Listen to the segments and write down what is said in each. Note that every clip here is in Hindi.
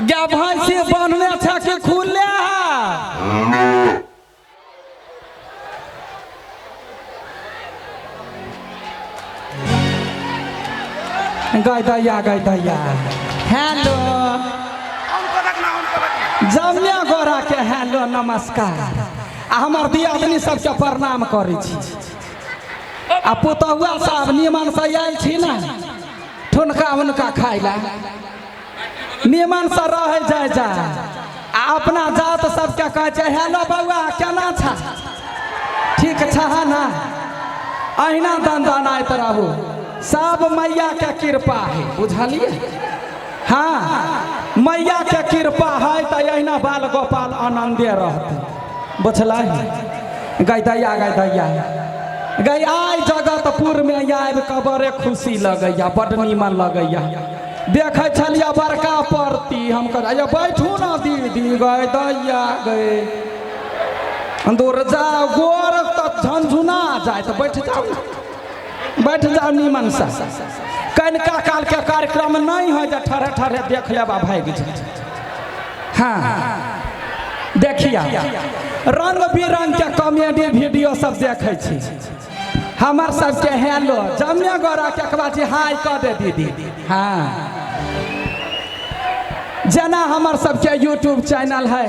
क्या भाई से बनने था के खुले गाय दैया हेलो जमिया गोरा के हेलो नमस्कार हमार दियादनी सबके प्रणाम करै छी आ पुतहुआ साहब निमन से आयल छी ना ठुनका उनका खाय ला निमन से रह जाय जा आ अपना जात सबके कहै छै हेलो बउआ केना छ ठीक छ ना अहिना दंदनाइत रहू सब मैया के कृपा है बुझलिए हाँ मैया के कृपा है तो अहिना बाल गोपाल आनंदे रहते बुझल गै दैया गई आई जगतपुर में आबि कऽ बड़े खुशी लगैया बड़ नीमन लगैया देखे छलिए बड़का परती हम कह बैठू ना दीदी गई दैया गए दूर जाओ गोर तक झंझुना जाए तो बैठ जाओ नीमन से कनिका काल के कार्यक्रम नहीं हो जा ठहरे ठहरे देख लेबा भाग जाए हाँ देखिया रंग बिरंग के कॉमेडी वीडियो सब देखे छी हमार सबके हेलो जमिया गोरा के कहबा जी हाय कह दे दीदी हाँ जना हमार सबके यूट्यूब चैनल है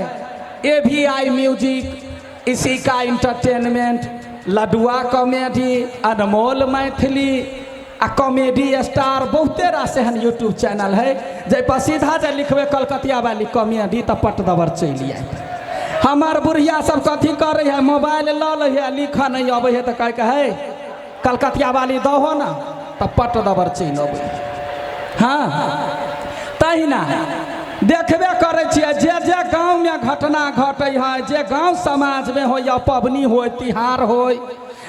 AVI म्यूजिक इसी का इंटरटेनमेंट लडुआ कॉमेडी अनमोल मैथिली आ कॉमेडी स्टार बहुते रास एहन यूट्यूब चैनल है जे पर सीधा जे लिखबे कलकतिया वाली कॉमेडी तो पट दबर चलि आए हमार बुढ़िया सब कथी करे है मोबाइल ल ले है लिख नहीं अबे है तो कह है कलकतिया वाली दहो ना तो पट दबर चलि अबे हाँ तहिना देखबे करे छियै जे गाँव में घटना घटे है जे गाँव समाज में हो या पबनी हो तिहार हो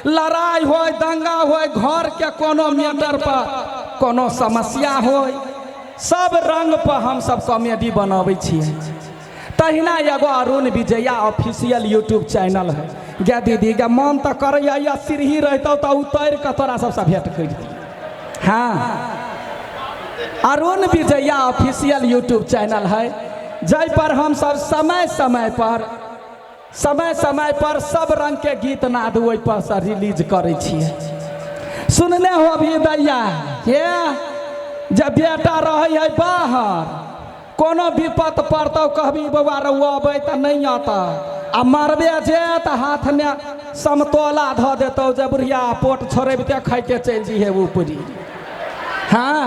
लड़ाई हो दंगा हो घर के कोनो मैटर पर कोनो समस्या हो सब रंग पर हम सब कॉमेडी बनाबै छियै तहिना एगो Arun Vijaya official YouTube channel है गे दीदी गे मन तो करैया सीढ़ी रहतौ तो उतर के तोरा सबसे भेंट कर हाँ Arun Vijaya official YouTube channel है जय पर हम सब समय समय पर सब रंग के गीत नाद ओहि पर से रिलीज करे छियै सुनने हो भी दैया ये जब बेटा रहे है बाहर कोनो विपत पड़तौ कहबी बउआ रउआ अबै त नहीं आता आ मरबे जे त हाथ में समतोला धऽ देतौ जे बुढ़िया पोट छोड़बिते खाइते चलि जइहे ऊपरी हाँ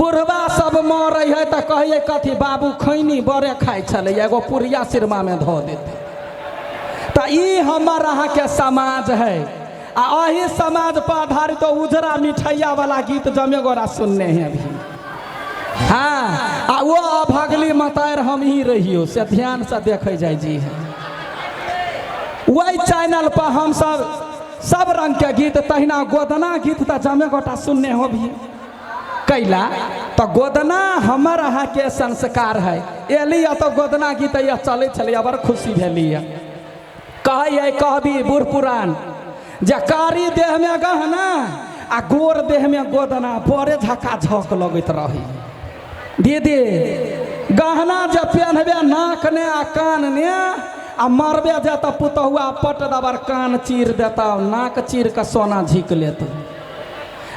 बुढ़वा सब मरै है तो कहिए कथी बाबू खैनी बड़े खाइ छलै एगो पुड़िया सिरमा में धऽ देते तो ई हमर अहाँ के समाज है आ अही समाज पर आधारित तो उजरा मिठाइया वाला गीत जमे गोरा सुनने हैं अभी हाँ आ वो अभगली मतार हम ही रहियो से ध्यान से देखे जाए जी है वही चैनल पर हम सब रंग के गीत तहिना गोदना गीत तो जमे गोटा सुनने हो भी कैला तो गोदना हमर अहाँ के संस्कार है एली तो गोदना गीत या चले छलै बड़ खुशी भेली कहबी बूढ़ पुरान जे कारी देह में गहना आ गोर देह में गोदना बड़े झका झक लगत रही दीदी गहना जे पहनबे नाक ने आ कान ने आ मरबे जे तो पुतहुआ पट दबर कान चीर देता नाक चीर के सोना झीक लेता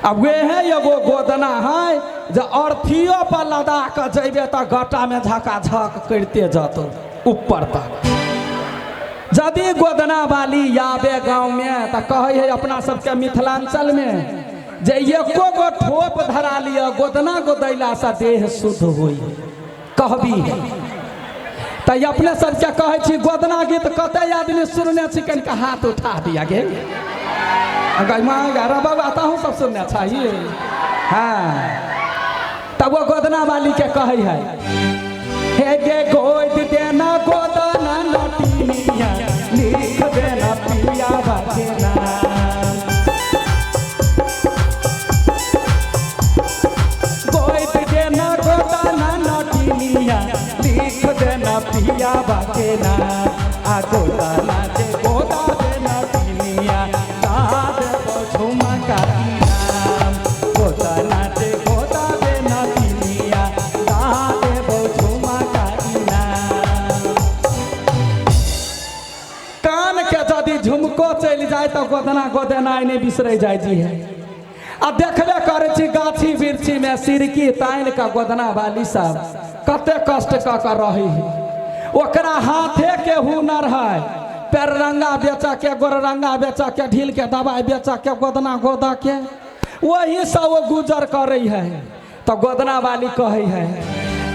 अब वे है एगो गोदना है जो अर्थियों पर लदा के जेबे तो गटा में झका झक करते जातो ऊपर तक यदि गोदना वाली आबे गाँव में तो कहे है अपना सबके मिथिलांचल में जे एको गो ठोप धरा लिया गोदना गोदैला से देह शुद्ध होई कहबी तो अपने सबके कहे छी गोदना गीत कते आदमी सुनने छी कनिका हाथ उठा दिया गे बाबा आता हूँ सब सुनना चाहिए हाँ तब वो गोदना वाली के कहे है हे गे गोद देना गोदना नटिनिया लिख देना पिया बजना गोद देना गोदना नटिनिया लिख देना पिया बजना आ गोदना जे गोदा देना पिनिया झुमका गोदना जे गोदा देना पिनिया झुमका जाए तो गोदना गोदेनाइ नहीं बिसरे जाए जी है। आ देखबे करे छी गाछी वृक्षी में सिरकी तान का गोदना वाली सब कते कष्ट कर रही है। ओकरा हाथे के हुनर है, पैर रंगा बेचा के, गोर रंगा बेचा के, ढील के दवाई बेचा के, गोदना गोदा के वही सब वो गुजर कर रही है। तो गोदना वाली कहे है,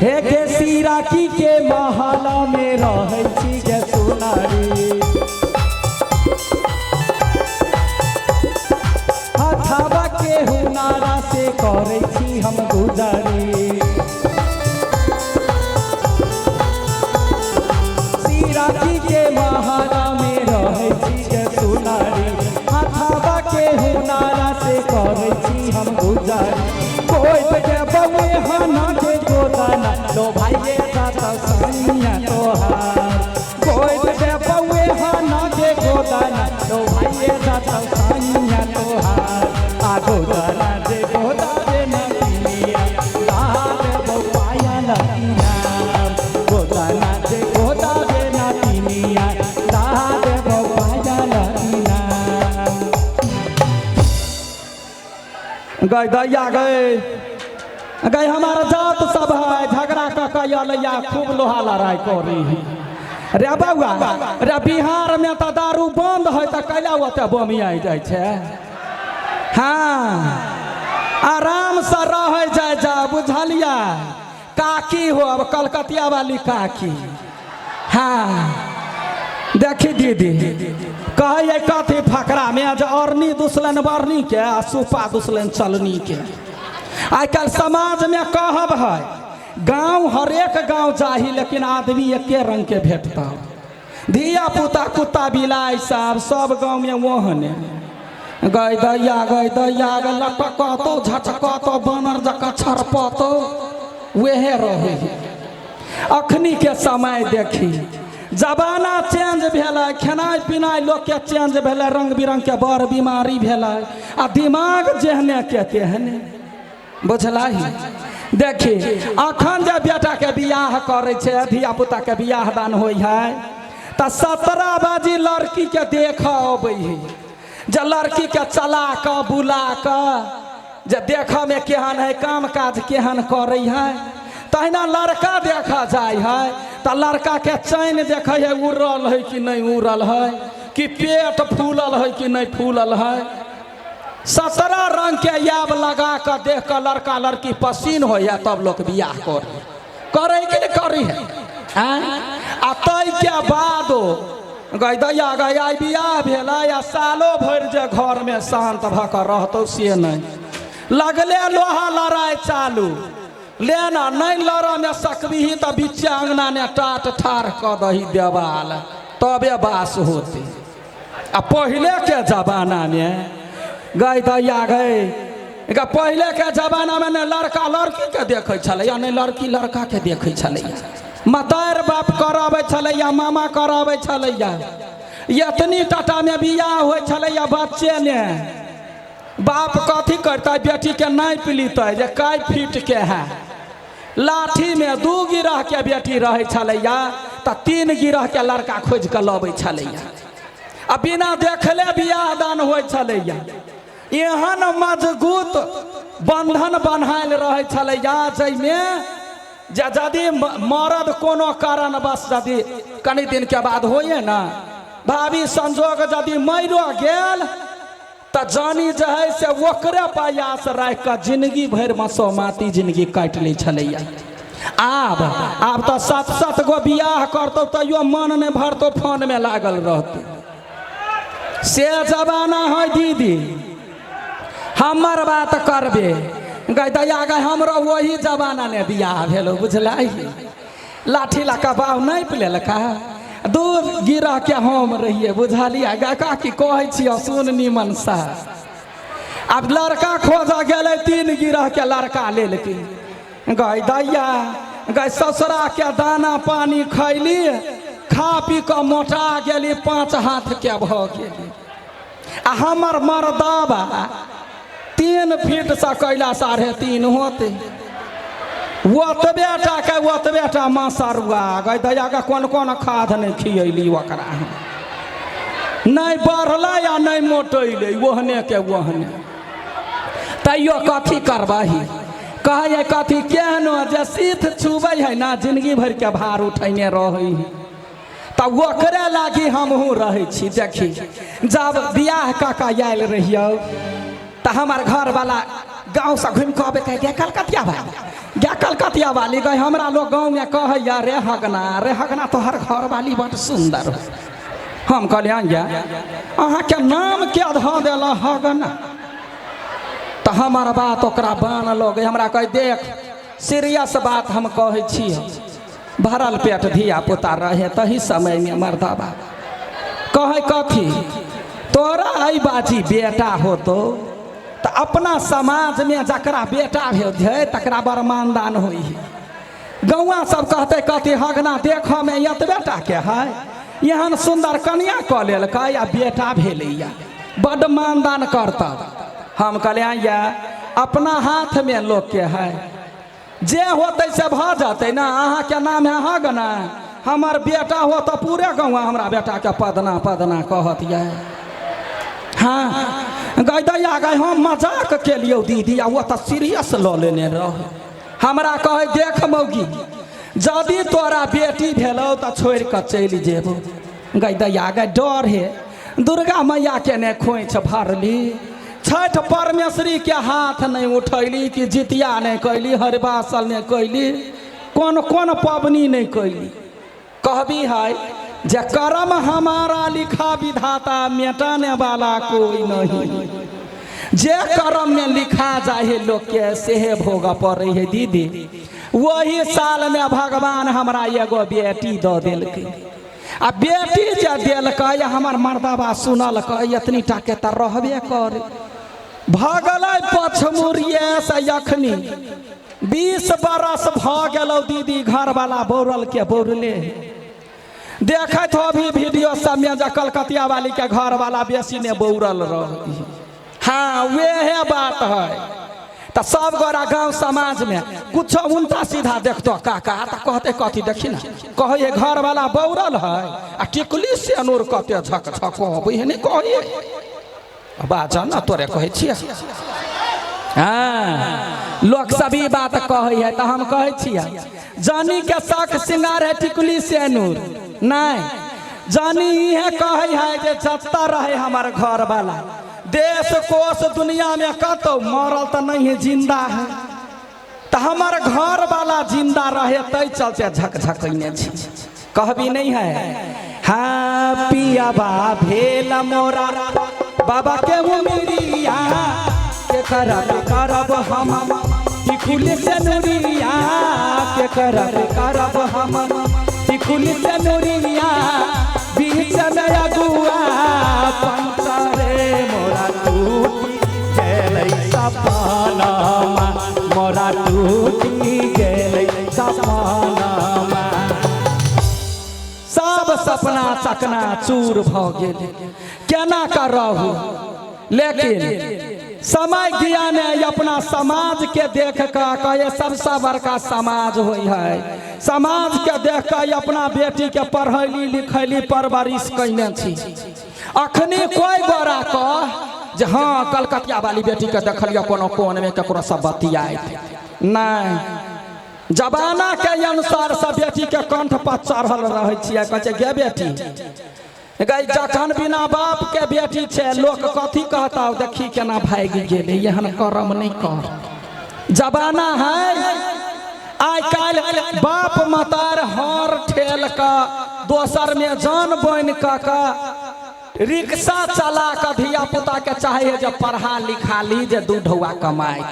हे के सिराकी के महला में रहै छी गे सुनारी, हथवा के हुनारा से करै छी हम गुजारी। सिराकी के महला में रहै छी गे सुनारी, हथवा के हुनारा से करै छी हम गुजारी। कोई के बउए हना के गोदाना लो भाई जाता सैया तोहार, कोई के बउए हना के गोदाना लो भाई जाता सैया तोहार। आ गोदाना दे गोदा दे नदिया लाल बपाया लकीना, गोदाना दे गोदा दे नदिया लाल बपाया लकीना। गई दैया गई हमारा जात सब है झगड़ा कया खूब लोहा लड़ाई करी रे बउआ रे। बिहार में तो दारू बंद है तो कैला ओते बमिया जाए छे। हाँ आराम से रह जाए जा बुझलिया। काकी हो अब कलकतिया वाली काकी। हाँ देखी दीदी कहे कथी फकरा में जो अरनी दुसलन बरनी के आ सुपा दुसलन चलनी के। आज कल समाज में कहब है गांव हरेक गांव जाही लेकिन आदमी एके रंग के भेटता। धिया पुता कुत्ता बिलाई सब गांव में ओहने गई दैया लटकतो झटकतो बानर जका छरपतो वेहे रहे। अखनी के समय देखी जमाना चेंज भेलै, खेनाइ पिनाइ लोग के चेंज भेलै, रंग बिरंग के बड़ बीमारी भेलै आ दिमाग जेहने के तेहने बुझलाही। देखी अखन जे बेटा के बियाह करे छे धिया पुता के बियाह दान होई है तो 17 बाजी लड़की के देख अबै है। जे लड़की के चला के बुला के जे देख में केहन है, काम काज केहन करे है, तहिना लड़का देखा जाए है तो लड़का के चैन देखे है उड़ल है कि नहीं उड़ल है, कि पेट फूलल है कि नहीं फूलल है। 17 रंग के याब लगा कर देख कर लड़का लड़की पसीन हो या तब लोग बियाह करे कि नहीं करी है। आ तै के बादो गई दैया गई आई बियाह भेल या सालो भर जे घर में शांत भकर रहतो से नहीं लगले लोहा लड़ाई चालू लेना नहीं लड़ में सकबी तो बीच अंगना ने टाट ठार क दही देवाल तबे बास होती। आ पहले के जमाना में गई दैया गई पहले के जमाना में नहीं लड़का लड़की के देखे छलैया नहीं लड़की लड़का के देखे छलैया। मतार बाप करावे छलैया, मामा करावे छलैया। इतनी टाटा में बियाह हो छलैया बच्चे ने बाप कथी करता बेटी के नहीं पिलीते जे कई फीट के है। लाठी में 2 गिरह के बेटी रहे छलैया तो 3 गिरह के लड़का खोज के लबे छलैया। आ बिना देखले बियाह दान हो छलैया। एहन मजबूत बंधन बन्हायल रहे छलैया जैमे यदि मरद कोनो कारण बस यदि कनी दिन के बाद होइए ना भाभी संजोग यदि मरो गेल तो जानी जे है से ओकरे प्रयास रख के जिंदगी भर मसो माती जिंदगी काटि लै छलैया। आब तो 7 गो बियाह करतो तैयो मन नहीं भरतो, फोन में लागल रहतो। से जमाना है दीदी हमर बात करबे गई दैया गई हमरो वही जमाना ने बियाह भेलो बुझलाई। लाठी लका बाव नहीं पिलेलका 2 गिरह के हम रहिए बुझलिया। गाका की कहे छी सुन निमन सा। अब लड़का खोजा गेले 3 गिरह के लड़का लेलकी गई दैया गई ससुरा के दाना पानी खैली खा पी के मोटा गेली 5 हाथ के भ गेली। आ हमर मर्दाबा 3 फीट से कैला 3.5 होते ओतबेटा माँ सरुआ गई दैया के कौन खाद नहीं खियली ओकरा नहीं बढ़ला या नहीं मोटैले ओहने के ओहने तैयो कथी करबही कहे कथी केहन जे सीध छुबै है ना जिंदगी भर के भार उठैने रही तब ओकरे लागी हमहूँ रहै छी। देखी जब बियाह कऽ आयल रहियौ तो हमार घर वाला गाँव से घूम के अबे कहे कलकतिया भाई गे कलकतिया वाली गए हमरा लोग गाँव में कहे रे हगना तोहर घर वाली बड़ सुंदर हो। हम कहलिए अहाँ के नाम क्या धऽ देल हगना तो हमार बात ओकरा बान लगे हमरा कह देख सीरियस बात हम कहे छी भरल पेट धिया पुता रहे तही समय में मर्दाबा कहे कथी तोरा आई बाजी बेटा हो तो अपना समाज में जकरा बेटा भेल तकरा बड़ मानदान होई गौआ सब कहते कथी हगना देख में एतबेटा के है यहाँ सुंदर कन्या कऽ लेलकै या बेटा भेलैया बड़ मानदान करता। हम कहलिए अपना हाथ में लोग के है जे होते से भ जाते ना अहाँ के नाम है हगना हमार बेटा हो तो पूरे गौआ हमरा बेटा के पदना कहत है। हाँ गैया गए हम मजाक के लिए दीदी वो तो सीरियस लो लेने रह हमरा कहे देख मौगी जदि तोरा बेटी भेलो तो छोड़ कर चल जेबो गैया गए डर है दुर्गा मैया के ने खोइछ भरली छठ परमेश्वरी के हाथ नहीं उठैली कि जितिया नहीं कैली हरिवासल नहीं कैली कौन कौन पबनी नहीं कैली कहबी है जे कर्म हमारा लिखा विधाता मिटाने वाला कोई नहीं जे कर्म में लिखा जाए लोग के सेहे भोग पड़े है दीदी। वही साल में भगवान हमरा एगो बेटी दऽ देलकै आ बेटी जे देलकै हमार मर्दाबा सुनलकै इतनी टा के तऽ रहबे करे भगलै पछमुरिये से अखनी 20 बरस भ गेलौ दीदी घर वाला बोरल के बोरले देखत हो अभी वीडियो सब में जे कलकतिया वाली के घर वाला बेसी ने बौरल रही। हाँ वह बात है तो सब गोरा गांव समाज में कुछ उल्टा सीधा देखतो काका तो कहते कथी देखी ना कहे घर वाला बौरल है आ टिकली से अनूर कते झक झक है नहीं कहे बाजा ना तोरे कहे छियै। हाँ लोग सभी बात कहे है तो हम कहे छियै जानी के शक सिंगार है टिकुली से अनूर नहीं जानी है कहे है जे जत्ता रहे हमार घर वाला देश कोष दुनिया में कतो मरल तो नहीं है जिंदा है तो हमार घर वाला जिंदा रहे तै चलते झक झकने छी कहबी नहीं है। हाँ पिया बा भेल मोरा बाबा के उमरिया के करब हम टिकुली से नूरिया के करब हम टिकुली से नूरिया बीच में अगुआ पंचरे मोरा टूटी गेलै सपनामा मोरा टूटी गेलै सपनामा सब सपना चकना चूर भ गेल केना कर रहू लेकिन समय ज्ञान अपना समाज के देख कर कहे सबसे बड़का समाज होई है समाज के देख कर अपना बेटी के पढ़ैली लिखैली परवरिश कैने छी अखनी कोई गोरा कह जे हाँ कलकतिया वाली बेटी के देखलिए कोनो कोन में ककरो सब बतियात नहीं जमाना के अनुसार सब बेटी के कंठ पर चढ़ल रहे छियै कहै गे बेटी गई जखन बिना बाप के बेटी छे लोग कथी कहता देखी केना भाग गेले एहन कर्म नहीं कर जमाना है आइ काल बाप मतार हर ठेल का दोसर में जान बन का रिक्शा चला के धिया पुता के चाहे जब पढ़ा लिखा ली जे दूधवा कमाए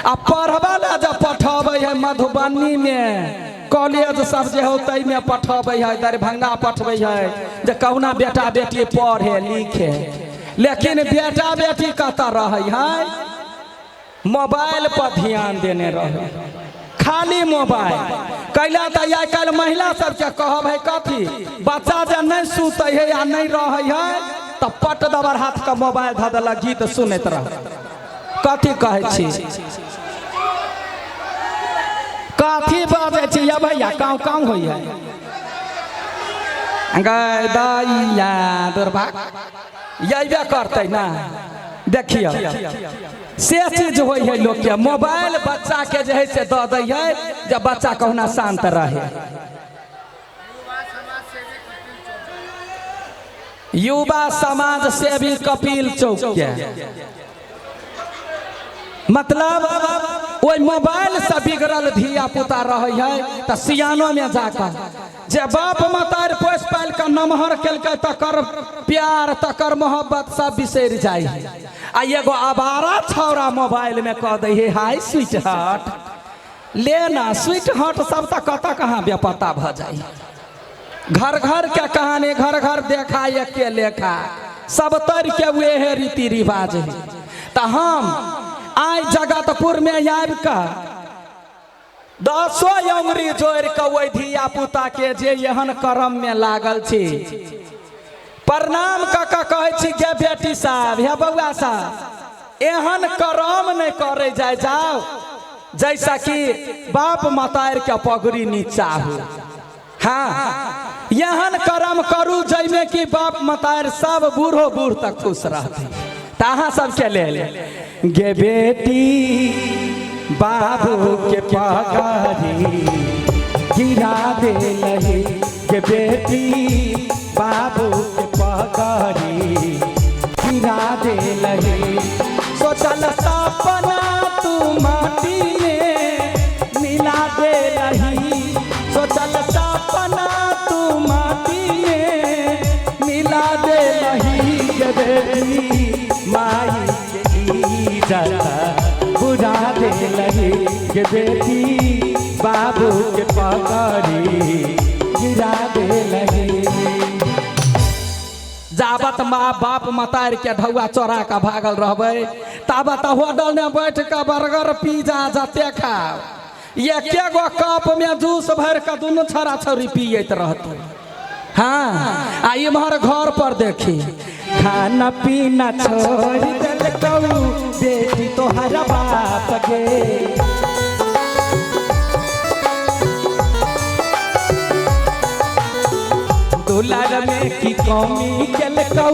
आ पढ़वा ला जब पठबे है मधुबनी में कॉलेज सब जे होते में पठबे है दरभंगा पठबे है जे कहुना बेटा बेटी पढ़े लिखे लेकिन बेटा बेटी कतऽ रहे है मोबाइल पर ध्यान देने रहे खाली मोबाइल कैला तो आइ काल्हि महिला सबके कहब है कथी बच्चा जे नहीं सुते है या नहीं रहे है तो पट दबर हाथ का मोबाइल धऽ देलक गीत सुनैत रह कथी कहै छी कथी बाजै छी या भैया काँव काँव होइ है गए दैया दुर्भाग यही करते ना। देखिए से चीज हो है लोग के मोबाइल बच्चा के जे है से दे दै है जब बच्चा कहुना शांत रहे। युवा समाज सेवी कपिल चौक के मतलब वो मोबाइल से बिगड़ल धिया पुता रहे है तो सियानो में जाकर जे बाप मतार पोस पाल का नमहर केलकै तकर प्यार तकर मोहब्बत सब बिसर जाए। आ एगो आवारा छौरा मोबाइल में कह दे है हाय स्वीट हार्ट लेना स्वीट हार्ट सब तक कत कहाँ बेपता भ जाए। घर घर के कहानी घर घर देखा के लेखा सब तर के वे है रीति रिवाज है। तो हम आज जगतपुर में आबि का 10 अंगुरी जोड़ के वही धिया पुता के जे एहन कर्म में लागल छी प्रणाम कऽ कहे छी गे बेटी साहब हे बउआ साहब एहन कर्म नहीं करे जाए जाओ जैसा कि बाप मतार के पगड़ी नीचा हो। हाँ एहन कर्म करू जैमे कि बाप मतार सब बूढ़ो बूढ़ तक खुश रहते। तहाँ सबके ले गे बेटी बाबू के पगड़ी गिरा दे लही गे बेटी बाबू के पगड़ी गिरा दे लही। सोचल सपना तू माटी में मिला दे लही सोचल सपना तू माटी में मिला दे लही गे बेटी माई के इज्जत बुझा दे लही गे बेटी बाबू के पगड़ी गिरा दे लही। जाबत माँ बाप मतार के ढौआ चोरा का भागल रहबे ताबत होटल में बैठ के बर्गर पिज्जा जते खाओ एके गो कप में जूस भर के दोनों छोरा छोरी पियत रहते। हाँ आ इम्हर घर पर देखी खाना पीना छोड़ देलकौ बेटी तोहर बाप गे दुलार में की कमी केलकौ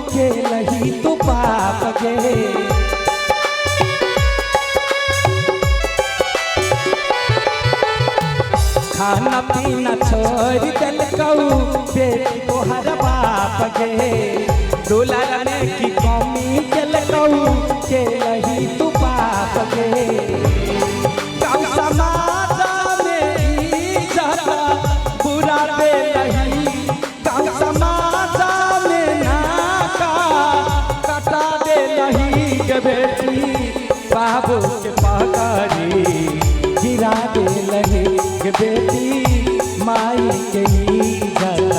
के लही तू बाप गे। खाना पीना छोड़ देलकौ बेटी तोहर बाप गे दुलार में की कमी केलकौ के लही तू बाप गे। गाँव समाज में इज्जत बुरा दे लही गाँव समाज में नाका कटा दे लही गे बेटी बाबू के पगड़ी गिरा दे लही गे बेटी माई के इज्जत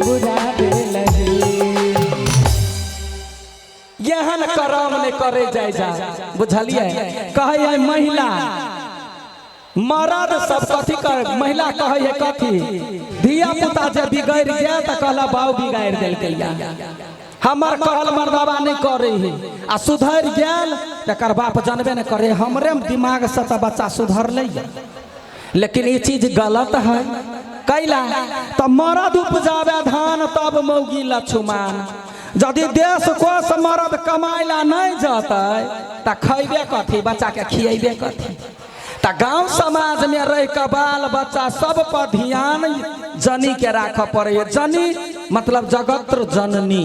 बुझा दे लही। यहन कर्म नहीं करे जाए जा बुझलिए कहे महिला मर्द सब कथी कर महिला कहे कथी धिया पुता जे बिगड़ गया तो कहला बाऊ बिगाड़ दिलकैया हमर कहल मर्दबा नहीं करे है आ सुधर गेल तकर बाप जानबे नहीं करे हमरे दिमाग से तो बच्चा सुधर ले। लेकिन ये चीज गलत है कैला तो मर्द उपजावे धान तब मौगी लछुमान यदि देश कोष मर्द कमाइला नहीं जाते तो खैबे कथी बच्चा के खिएबे कथी। तो गांव समाज में रह के बाल बच्चा सब पर ध्यान जनी के राख पड़े। जनी मतलब जगत जननी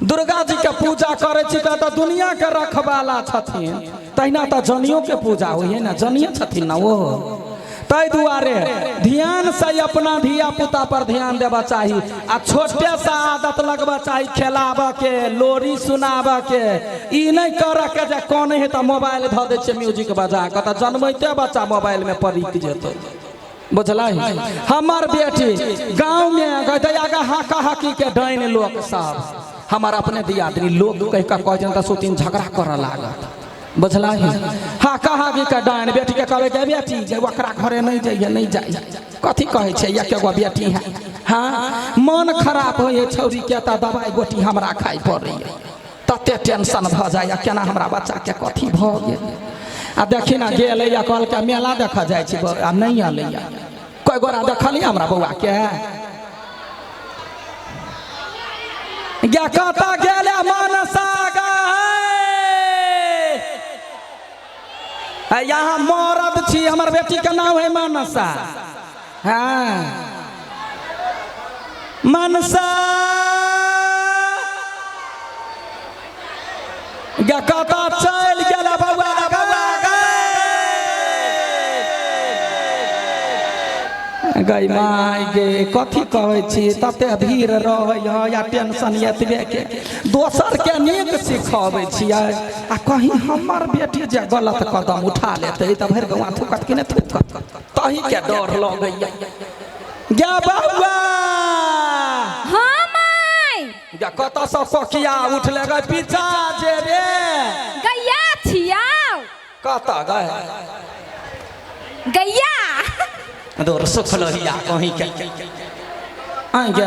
दुर्गा जी के पूजा करे तो दुनिया के रखवाला छथिन तहिना तो जनियों के पूजा हुई है ना जनिए छथिन ना वो तै दुआरे ध्यान से अपना धिया पुता पर ध्यान देवा चाहिए आ छोटे सा आदत लगवा चाहिए खेलाबा के लोरी सुनाबा के ई नहीं कर के जे कौन है तो मोबाइल धो दे छे म्यूजिक बजा के तो जन्मते बच्चा मोबाइल में पड़िक जेतो बुझला हमार बेटी गांव में गदया हाका हाकी के डाइन लोग सब हमार अपने दियादनी लोग कह का कह जन 2-3 झगड़ा कर लागत बुझला हाँ कहा के डाइन बेटी के कहबे के बेटी जे ओकरा घरे नहीं जाइए नहीं जाइए कथी कहे छे या केगो बेटी है। हाँ मन खराब होए छौरी के त दवाई गोटी हमरा खाई पड़ी तते टेंशन भ जाए केना हमरा बच्चा के कथी भ गेल आ देखी ना गेल या कहल के मेला देखा जाय छी आ नहीं आले कई गोरा देखली हमरा बउआ के गे कत गेले मनसा गए यहाँ मरद छी हमर बेटी के नाम है मनसा हाँ मनसा गे कत चल गेला बउआ गई माय गे कथी कहै छी तते धीर रहै या टेंशन एतबे के दोसर के नीक सिखाबै छियै आ कहीं हमर बेटी जे गलत कदम उठा लेतै त भरि गवा थुकत कि नहि थुकत तही के डर लगैया गे बउआ हां माय गे कत स सखिया उठले गई पीछा जे रे गैया छियाओ कत गए गैया दूर सुखलहिया कहीं के आगे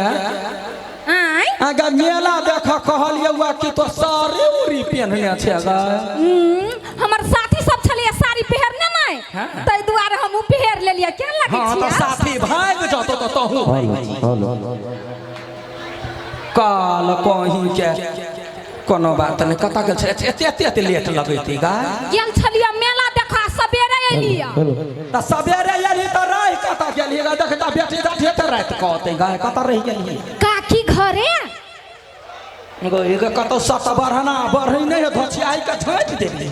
आगे मेला देख कहलिए हुआ कि तो साड़ी उड़ी पहनने छे ग हमर साथी सब छलिए साड़ी पहनने नहीं तै दुआरे हम पहन लेलिए केन लागे छी हां तो साथी भाग जतो तो तहु काल कहीं के कोनो बात नहीं कता गेल छे एते लेट लगैती गा गेल छलिए मेला देखा सबेरे एलिया त सबेरे एली त रह कता गेली गा देखता बेटी जाठे त रात कहते गा कता रह गेली काकी घरे गई ग कतो सत बढ़ना बढ़ै नहीं धछियाई के झाँट देली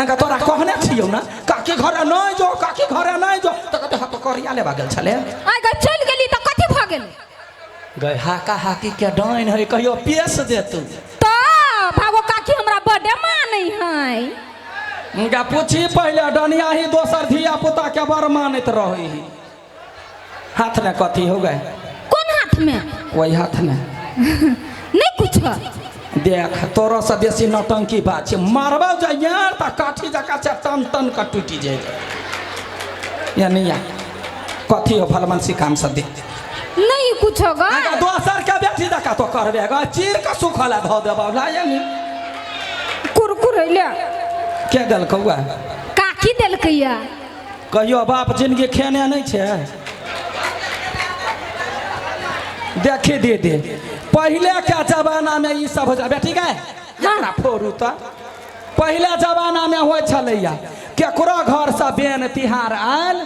अंगा तोरा कहने छियौ ना काकी घरे नहीं जो काकी घरे नहीं जो त कहते हाथ करिया लेबा गेल छले आ ग चल गेली त कथि भ गेल गई हाका हाकी के डाइन है कहियो पेश दे तू तो भागो काकी हमरा बड़े मानै है गा पूछी पहले डनिया ही दोसर धिया पुता के बर मानत रही हाथ में कथी हो गए कौन हाथ में वही हाथ में नहीं कुछ देख तोरो से बेसी नौटंकी बात छे मारबा जाइए त काठी जका से टन टन का टूटी जाए यानी या कथी हो फलमनसी काम से दे नहीं कुछ होगा अगर दोसर के बेटी जका तो करबे ग चीर के सुखला ध देबा ला यानी कुरकुरे ले के दल कौआ काकी देलकैया कहियो बाप जिंदगी खेने नहीं छे देखी दे पहले के जमाना में ई सब हो जा बेटी गए एकरा फोड़ू त पहले जमाना में होय छलैया केकरो घर से बेन तिहार आयल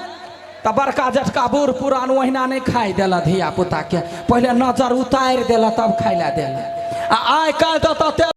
त बड़का जटका बूढ़ पुरान ओहिना नहीं खाई देला धिया पुता के पहले नजर उतार देला तब खाइला देला आ आइ काल त